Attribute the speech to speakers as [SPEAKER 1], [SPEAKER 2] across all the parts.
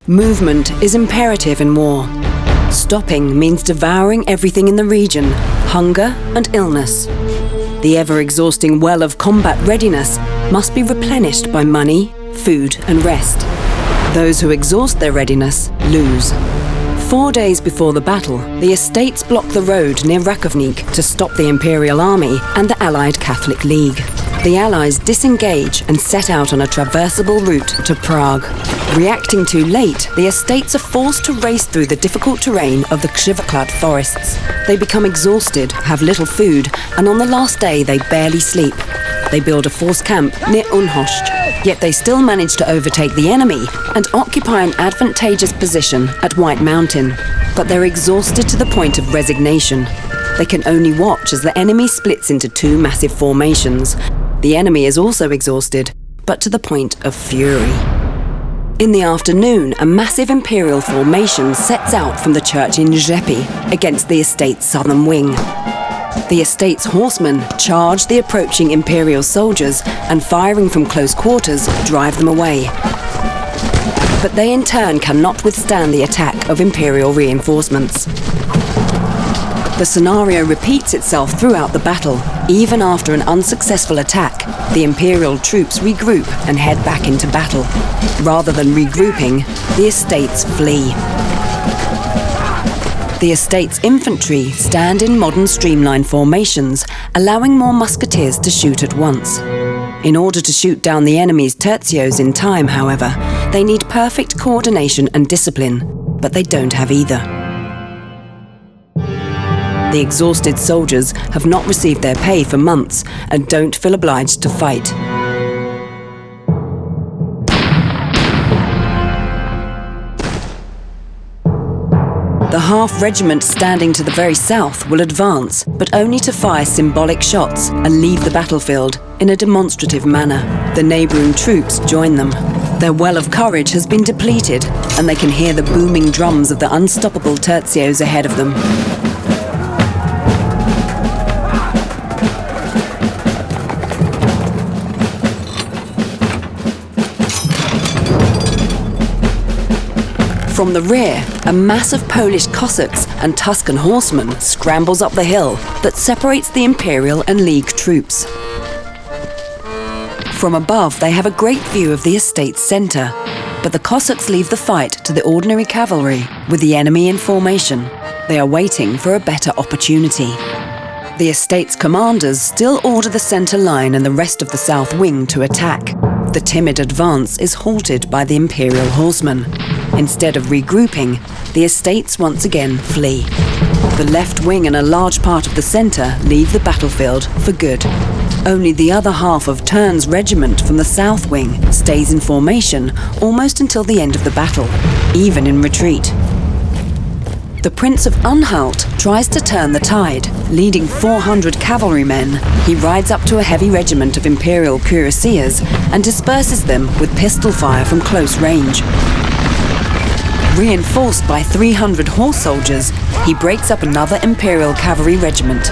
[SPEAKER 1] Movement is imperative in war. Stopping means devouring everything in the region, hunger and illness. The ever-exhausting well of combat readiness must be replenished by money, food and rest. Those who exhaust their readiness lose. 4 days before the battle, the estates block the road near Rakovník to stop the Imperial Army and the Allied Catholic League. The Allies disengage and set out on a traversable route to Prague. Reacting too late, the estates are forced to race through the difficult terrain of the Křivoklát forests. They become exhausted, have little food, and on the last day they barely sleep. They build a forced camp near Unhošť, yet they still manage to overtake the enemy and occupy an advantageous position at White Mountain. But they're exhausted to the point of resignation. They can only watch as the enemy splits into two massive formations. The enemy is also exhausted, but to the point of fury. In the afternoon, a massive Imperial formation sets out from the church in Rzepy against the estate's southern wing. The estate's horsemen charge the approaching Imperial soldiers and, firing from close quarters, drive them away. But they in turn cannot withstand the attack of Imperial reinforcements. The scenario repeats itself throughout the battle. Even after an unsuccessful attack, the Imperial troops regroup and head back into battle. Rather than regrouping, the estates flee. The estate's infantry stand in modern streamline formations, allowing more musketeers to shoot at once. In order to shoot down the enemy's tercios in time, however, they need perfect coordination and discipline, but they don't have either. The exhausted soldiers have not received their pay for months and don't feel obliged to fight. The half regiment standing to the very south will advance, but only to fire symbolic shots and leave the battlefield in a demonstrative manner. The neighbouring troops join them. Their well of courage has been depleted, and they can hear the booming drums of the unstoppable tercios ahead of them. From the rear, a mass of Polish Cossacks and Tuscan horsemen scrambles up the hill that separates the Imperial and League troops. From above, they have a great view of the estate's centre, but the Cossacks leave the fight to the ordinary cavalry with the enemy in formation. They are waiting for a better opportunity. The estate's commanders still order the centre line and the rest of the south wing to attack. The timid advance is halted by the Imperial horsemen. Instead of regrouping, the estates once again flee. The left wing and a large part of the centre leave the battlefield for good. Only the other half of Turn's regiment from the south wing stays in formation almost until the end of the battle, even in retreat. The Prince of Anhalt tries to turn the tide. Leading 400 cavalrymen, he rides up to a heavy regiment of Imperial cuirassiers and disperses them with pistol fire from close range. Reinforced by 300 horse soldiers, he breaks up another Imperial cavalry regiment.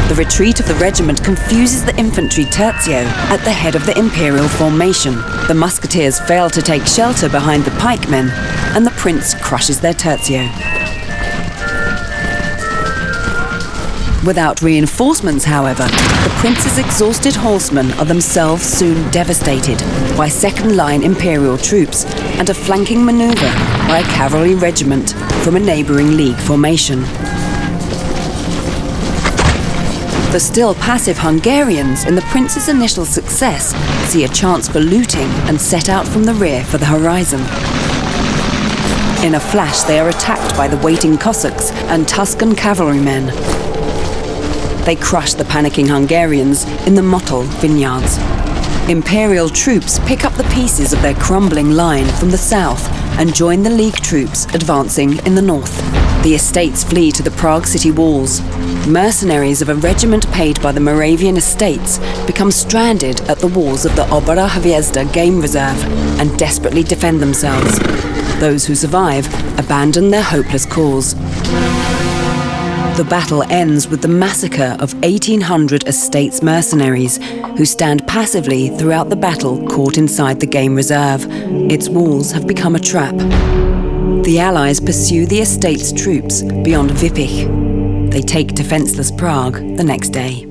[SPEAKER 1] The retreat of the regiment confuses the infantry tercio at the head of the Imperial formation. The musketeers fail to take shelter behind the pikemen, and the prince crushes their tercio. Without reinforcements, however, the prince's exhausted horsemen are themselves soon devastated by second-line Imperial troops and a flanking maneuver by a cavalry regiment from a neighbouring League formation. The still passive Hungarians, in the prince's initial success, see a chance for looting and set out from the rear for the horizon. In a flash, they are attacked by the waiting Cossacks and Tuscan cavalrymen. They crush the panicking Hungarians in the Motol vineyards. Imperial troops pick up the pieces of their crumbling line from the south and join the League troops advancing in the north. The estates flee to the Prague city walls. Mercenaries of a regiment paid by the Moravian estates become stranded at the walls of the Obora Hviezda game reserve and desperately defend themselves. Those who survive abandon their hopeless cause. The battle ends with the massacre of 1,800 Estates mercenaries who stand passively throughout the battle caught inside the game reserve. Its walls have become a trap. The Allies pursue the Estates' troops beyond Vypych. They take defenseless Prague the next day.